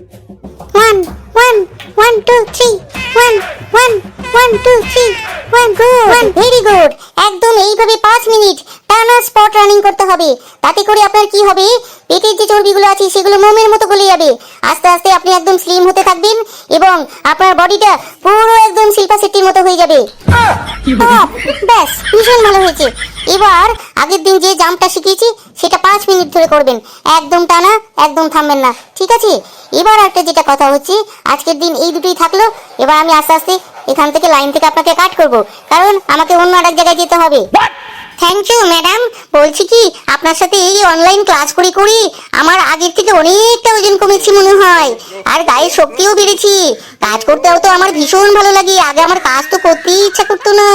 1 1 1 2 3 1 1 1 2 3 1 good very good. একদম এইভাবে 5 minute টানা স্পট রানিং করতে হবে। তাতে করে আপনার কি হবে, পেটের যে চর্বিগুলো আছে সেগুলো মোমের মতো গলে যাবে। আস্তে আস্তে আপনি একদম স্লিম হতে থাকবেন এবং আপনার বডিটা পুরো একদম শিল্পা শেট্টির মতো হয়ে যাবে। ব্যাস, ভীষণ ভালো হয়েছে। এবার আগের দিন যে জাম্পটা শিখিয়েছি সেটা 5 মিনিট ধরে করবেন, একদম টানা, একদম থামবেন না, ঠিক আছে? এবার একটা যেটা কথা হচ্ছে, আজকের দিন এই দুটোই থাকলো। এবার আমি আস্তে আস্তে এখান থেকে লাইন থেকে আপনাকে কাট করব, কারণ আমাকে অন্য আরেক জায়গায় যেতে হবে। Thank you madam. বলছি কি, আপনার সাথে এই অনলাইন ক্লাস করি করি আমার আগের থেকে অনেকটা ওজন কমেছে মনে হয়, আর গায়ের শক্তিও বেড়েছি। কাজ করতেও তো আমার ভীষণ ভালো লাগে, আগে আমার কাজ তো করতেই ইচ্ছা করতো না।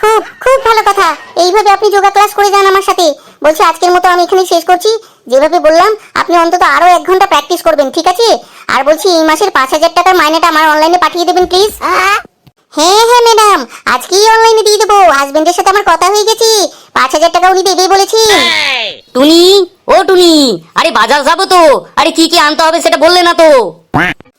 খুব খুব ভালো কথা, এইভাবে আপনি যোগা ক্লাস করে যান আমার সাথে। বলছি আজকের মতো আমি এখানে শেষ করছি। যেভাবে বললাম আপনি অন্তত আরো 1 ঘন্টা প্র্যাকটিস করবেন, ঠিক আছে? আর বলছি এই মাসের 5,000 টাকার মাইনেটা আমার অনলাইনে পাঠিয়ে দেবেন প্লিজ। হ্যাঁ হ্যাঁ ম্যাডাম, আজকেই অনলাইনে দিয়ে দেবো। হাজবেন্ডের সাথে আমার কথা হয়ে গেছে, 5,000 টাকা উনি দেবেই বলেছি। টুনি, ও টুনি, আরে বাজার যাবো তো। আরে কি কি আনতে হবে সেটা বললে না তো।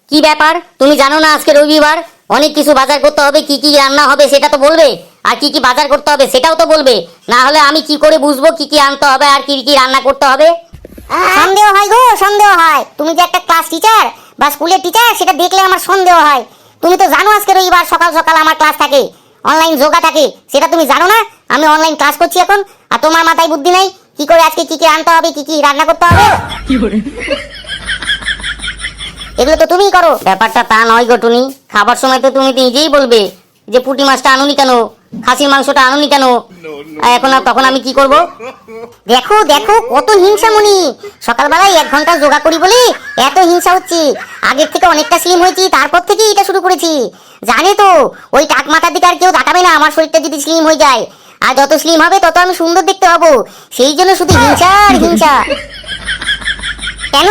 কি ব্যাপার, তুমি জানো না আজকে রবিবার? অনেক কিছু বাজার করতে হবে, কি কি রান্না হবে সেটা তো বলবে, আর কি কি বাজার করতে হবে সেটাও তো বলবে। না হলে আমি কি করে বুঝবো কি কি আনতে হবে আর কি কি রান্না করতে হবে? সন্দেহ হয় গো, সন্দেহ হয়। তুমি যে একটা ক্লাস টিচার বা স্কুলের টিচার সেটা দেখলে আমার সন্দেহ হয়। তুমি তো জানো আজকে রবিবার সকাল সকাল আমার ক্লাস থাকে, অনলাইন যোগা থাকে, সেটা তুমি জানো না? আমি অনলাইন ক্লাস করছি এখন, আর তোমার মাথায় বুদ্ধি নাই কি করে আজকে কি কি আনতে হবে, কি কি রান্না করতে হবে? এগুলো তো তুমিই করো। ব্যাপারটা তা নয় গো টুনি, খাবার সময় তো তুমি নিজেই বলবে যে পুঁটি মাছটা আনুনি কেন, খাসির মাংসটা আনুনি কেন। এখন আর তখন আমি কি করব? দেখো দেখো কত হিংসা মনি, সকালবেলায় 1 ঘন্টা যোগা করি বলে এত হিংসা হচ্ছে। আগের থেকে অনেকটা স্লিম হয়েছি, তারপর থেকেই এটা শুরু করেছি। জানে তো ওই টাক মাথার দিকে আর কেউ তাকাবে না আমার শরীরটা যদি স্লিম হয়ে যায়। আর যত স্লিম হবে তত আমি সুন্দর দেখতে হবো, সেই জন্য শুধু হিংসা আর হিংসা। কেন,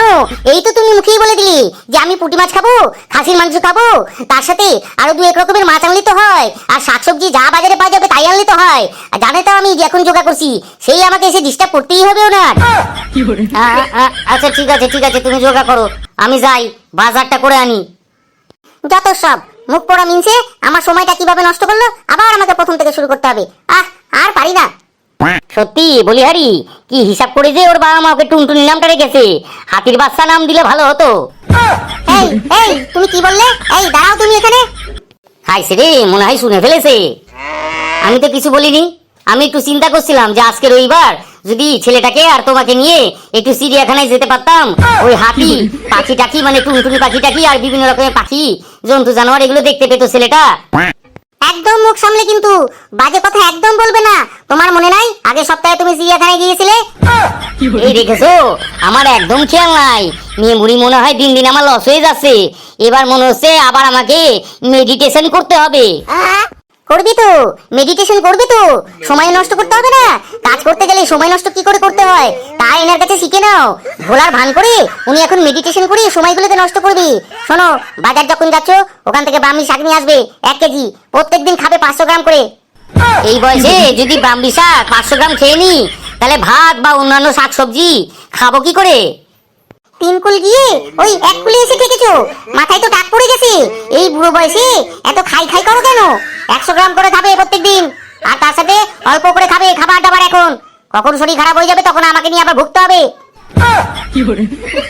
এই তো তুমি মুখেই বলে দিলি যে আমি পুঁটি মাছ খাবো, খাসির মাংস খাবো, তার সাথে আরো 2-1 রকমের মাছ আনলে তো হয়, আর শাকসবজি যা বাজারে পাওয়া যাবে তাই আনলে তো হয়। আর জানে তো আমি যে এখন যোগা করছি, সেই আমাকে এসে ডিস্টার্ব করতেই হবে ওনার। আচ্ছা ঠিক আছে ঠিক আছে, তুমি যোগা করো, আমি যাই বাজারটা করে আনি। যত সব মুখ পোড়া মিনছে, আমার সময়টা কিভাবে নষ্ট করলো, আবার আমাকে প্রথম থেকে শুরু করতে হবে। আর পারি না। সত্যি বলিহারি, কি হিসাব করে যে ওর বাবা মা ওকে টুনটুনি নামটা রেখেছে। হাতির বাচ্চা নাম দিলে ভালো হতো। এই এই তুমি কি বললে? এই দাঁড়াও তুমি এখানে। হাইছে রে, মনে হয় শুনে ফেলেছে। আমি তো কিছু বলিনি, আমি একটু চিন্তা করছিলাম যে আজকে রবিবার যদি ছেলেটাকে আর তোমাকে নিয়ে একটু চিড়িয়াখানায় যেতে পারতাম। ওই হাতি পাখি টাকি মানে টুনটুনি পাখি টাকি আর বিভিন্ন রকমের পাখি জন্তু জানোয়ার এগুলো দেখতে পেতো ছেলেটা। একদম মুখ সামলে কিন্তু বাজে কথা একদম বলবে না। তোমার মনে নাই আগের সপ্তাহে তুমি চিড়িয়াখানায় গিয়েছিলে? এই দেখেছো, আমার একদম খেয়াল নাই। মেয়ে মুড়ি মনে হয় দিন দিন আমার লস হয়ে যাচ্ছে। এবার মনে হচ্ছে আবার আমাকে মেডিটেশন করতে হবে। করবি তো, মেডিটেশন করবি তো, সময় নষ্ট করতে হবে না। কাজ করতে গেলে সময় নষ্ট কি করে করতে হয় তা এনার কাছে শিখে নাও। ভোলার ভান করে উনি এখন মেডিটেশন করে সময়গুলোকে নষ্ট করবি। শোনো, বাজার যখন যাচ্ছ ওখান থেকে ব্রাহ্মী শাক নিয়ে আসবে 1 কেজি, প্রত্যেকদিন খাবে 500 গ্রাম করে। এই বয়সে যদি ব্রাহ্মী শাক 500 গ্রাম খেয়ে নি, তাহলে ভাত বা অন্যান্য শাকসবজি খাবো কি করে? 3 কুল গিয়ে ওই 1 কুলে এসে ঠেকেছো, মাথায় তো টাক পড়ে গেছে। এই বুড়ো বয়সে এত খাই খাই করো কেন? 100 গ্রাম করে খাবে প্রত্যেকদিন, আর তার সাথে অল্প করে খাবে খাবার দাবার। এখন কখন শরীর খারাপ হয়ে যাবে তখন আমাকে নিয়ে আবার ভুগতে হবে।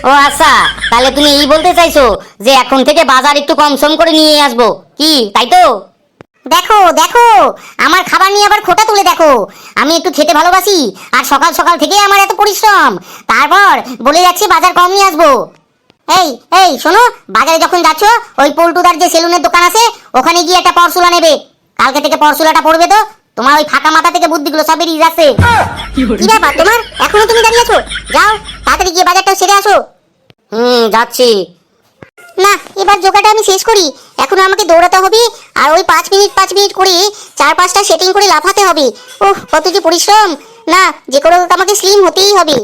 ও আচ্ছা, তাহলে তুমি এই বলতে চাইছো যে এখন থেকে বাজার একটু কম সম করে নিয়ে আসবো, কি তাই তো? দেখো দেখো, আমার খাবার নিয়ে আবার খোটা তুলে দেখো। আমি একটু খেতে ভালোবাসি, আর সকাল সকাল থেকে আমার এত পরিশ্রম, তারপর বলে যাচ্ছি বাজার কম নিয়ে আসবো। এই এই শোনো, বাজারে যখন যাচ্ছ ওই পল্টুদার যে সেলুনের দোকান আছে ওখানে গিয়ে একটা পরশুলা নেবে। কালকে থেকে পরশুলাটা পড়বে তো, তোমার ওই ফাঁকা মাথা থেকে বুদ্ধিগুলো সব বেরিয়ে যাচ্ছে। কি ব্যাপার তোমার, এখনো তুমি দাঁড়িয়ে আছো? যাও তাড়াতাড়ি গিয়ে বাজারটা সেরে আসো। যাচ্ছি। না, এবার যোগাটা আমি শেষ করি। এখন আমাকে দৌড়াতে হবে, আর ওই 5 মিনিট করে 4-5টা সেটিং করে লাফাতে হবে। ওহ কত যে পরিশ্রম। না, যে করে হোক আমাকে স্লিম হতেই হবে।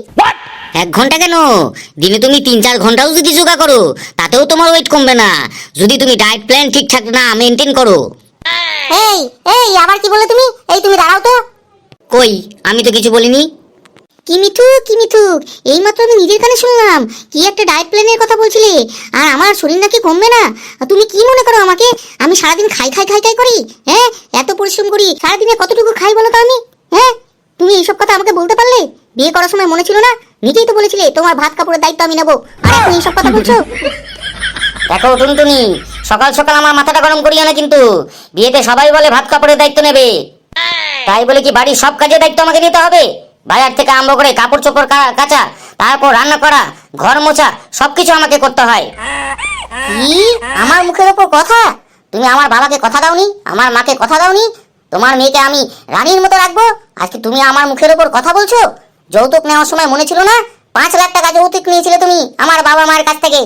1 ঘন্টা কেন, দিনে তুমি 3-4 ঘন্টাও যদি যোগা করো তাতেও তোমার ওয়েট কমবে না, যদি তুমি ডায়েট প্ল্যান ঠিকঠাক না মেনটেন করো। এই এই আবার কি বললে তুমি? এই তুমি দাঁড়াও তো। কই, আমি তো কিছু বলিনি। কি মিঠুক এইমাত্র আমি নিজের কানে শুনলাম কি একটা ডায়েট প্ল্যানের কথা বলছিলে, আর আমার শরীর নাকি কমবে না। আর তুমি কি মনে করো আমাকে, আমি সারাদিন খাই করি? হ্যাঁ, এত পরিশ্রম করি, সারাদিনে কতটুকু খাই বলো তো আমি? হ্যাঁ, তুমি এইসব কথা আমাকে বলতে পারলে? বিয়ে করার সময় মনে ছিল না? নিজেই তো বলেছিলে তোমার ভাত কাপড়ের দায়িত্ব আমি নেবো, আর এখন এইসব কথা বলছো? দেখো টুনটুনি, সকাল সকাল আমার মাথাটা গরম করিও না কিন্তু। বিয়েতে সবাই বলে ভাত কাপড়ের দায়িত্ব নেবে, তাই বলে কি বাড়ির সব কাজের দায়িত্ব আমাকে নিতে হবে? বাজার থেকে আরম্ভ করে কাপড় চোপড় কাচা, তারপর রান্না করা, ঘর মোছা, সবকিছু আমাকে করতে হয়। কি আমার মুখের ওপর কথা? তুমি আমার বাবাকে কথা দাওনি, আমার মাকে কথা দাওনি তোমার মেয়েকে আমি রানীর মতো রাখবো? আজকে তুমি আমার মুখের ওপর কথা বলছো? যৌতুক নেওয়ার সময় মনে ছিল না 5 লাখ টাকা যৌতুক নিয়েছিলে তুমি আমার বাবা মায়ের কাছ থেকে?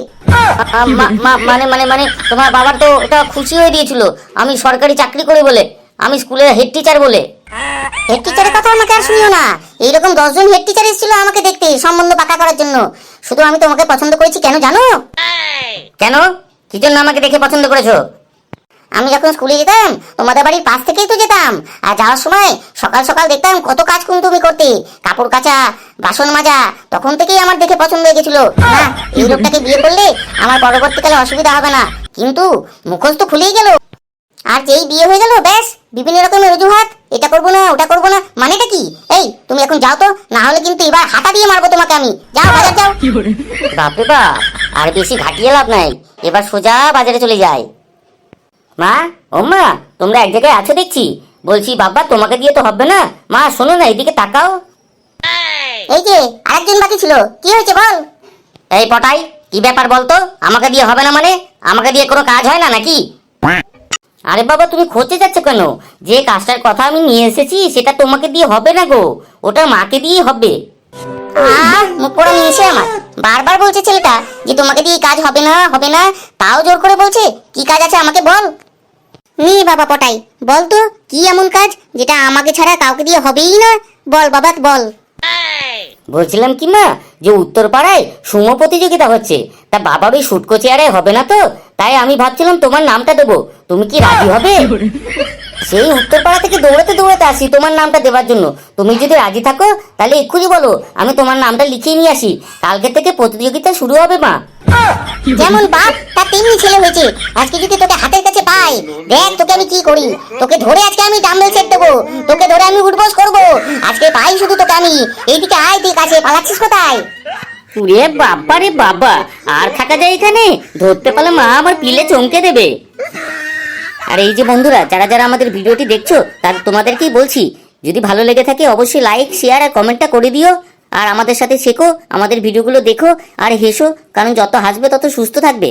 মানে মানে মানে তোমার বাবার তো এটা খুশি হয়ে দিয়েছিল আমি সরকারি চাকরি করি বলে, আমি স্কুলের হেড টিচার বলে। হেড টিচারের কথা আমাকে আর শুনিও না। এইরকম 10 জন হেড টিচার এসেছিল আমাকে দেখতে, সম্বন্ধ পাকা করার জন্য। শুধু আমি তোমাকে পছন্দ করেছি কেন জানো? কেন, কি জন্য আমাকে দেখে পছন্দ করেছো? আমি যখন স্কুলে যেতাম তোমাদের বাড়ির পাশ থেকেই তো যেতাম, আর যাওয়ার সময় সকাল সকাল দেখতাম কত কাজ তুমি করতে, কাপড় কাচা, বাসন মাজা। তখন থেকেই আমার দেখে পছন্দ হয়ে গেছিল, না এই লোকটাকে বিয়ে করলে আমার পরবর্তীকালে অসুবিধা হবে না। কিন্তু মুখোশ তো খুলেই গেল, আর যেই বিয়ে হয়ে গেল ব্যাস বিভিন্ন রকমের অজুহাত, এটা করবো না ওটা করবো না। মানেটা কি? এই তুমি এখন যাও তো, না হলে কিন্তু এবার হাতা দিয়ে মারবো তোমাকে আমি। যাও বাজার যাও। বাপরে বাপ, আর বেশি ঘাটিয়ে লাভ নাই, এবার সোজা বাজারে চলে যায়। মা, ও মা, তোমরা এক জায়গায় আছো দেখছি। বলছি বাবা, তোমাকে দিয়ে তো হবে না। মা শোনো না, এদিকে তাকাও। এই যে আরেকজন বাকি ছিল, কি হয়েছে বল? এই পটাই, কি ব্যাপার বলতো? আমাকে দিয়ে হবে না মানে? আমাকে দিয়ে কোনো কাজ হয় না নাকি? আরে বাবা, তুমি খোঁজে যাচ্ছ কেন? যে কাজটার কথা আমি নিয়ে এসেছি সেটা তোমাকে দিয়ে হবে না গো, ওটা মাকে দিয়ে হবে। মুখ পোড়া নিয়েছে আমার। বারবার বলছে ছেলেটা যে তোমাকে দিয়ে কাজ হবে না হবে না, তাও জোর করে বলছে। কি কাজ আছে আমাকে বল। নি বাবা পটাই, বল তো কি এমন কাজ যেটা আমাকে ছাড়া কাউকে দিয়ে হবেই না? বল বাবা বল। বলছিলাম কি মা, যে উত্তর পাড়ায় সুমো প্রতিযোগিতা হচ্ছে, তা বাবার ওই শুটকো চেয়ারে হবে না তো, তাই আমি ভাবছিলাম তোমার নামটা দেবো, তুমি কি রাজি হবে? সেই উত্তরপাড়া থেকে দৌড়াতে আসি তোমার নামটা দেওয়ার জন্য। তুমি যদি রাজি থাকো তাহলে এক্ষুনি বলো, আমি তোমার নামটা লিখিয়ে নিয়ে আসি। কালকে থেকে প্রতিযোগিতা শুরু হবে মা। যেমন বাপ তার তেমনি ছেলে হয়েছে। আজকে যদি তোকে হাতের কাছে পাই, দেখ তোকে আমি কি করি। তোকে ধরে আজকে আমি ডাম্বেল সেট দেবো, তোকে ধরে আমি উঠবস করবো। আজকে পাই শুধু তোকে আমি। এইদিকে আয়, তুই কাছে পালাচ্ছিস কোথায়? রে বাবা রে বাবা, আর থাকা যায় এখানে? ধরতে পারলে মা আমার পিলে চমকে দেবে। আর এই যে বন্ধুরা, যারা যারা আমাদের ভিডিওটি দেখছো, তার তোমাদেরকেই বলছি, যদি ভালো লেগে থাকে অবশ্যই লাইক, শেয়ার আর কমেন্টটা করে দিও। আর আমাদের সাথে শেখো, আমাদের ভিডিওগুলো দেখো আর হেসো, কারণ যত হাসবে তত সুস্থ থাকবে।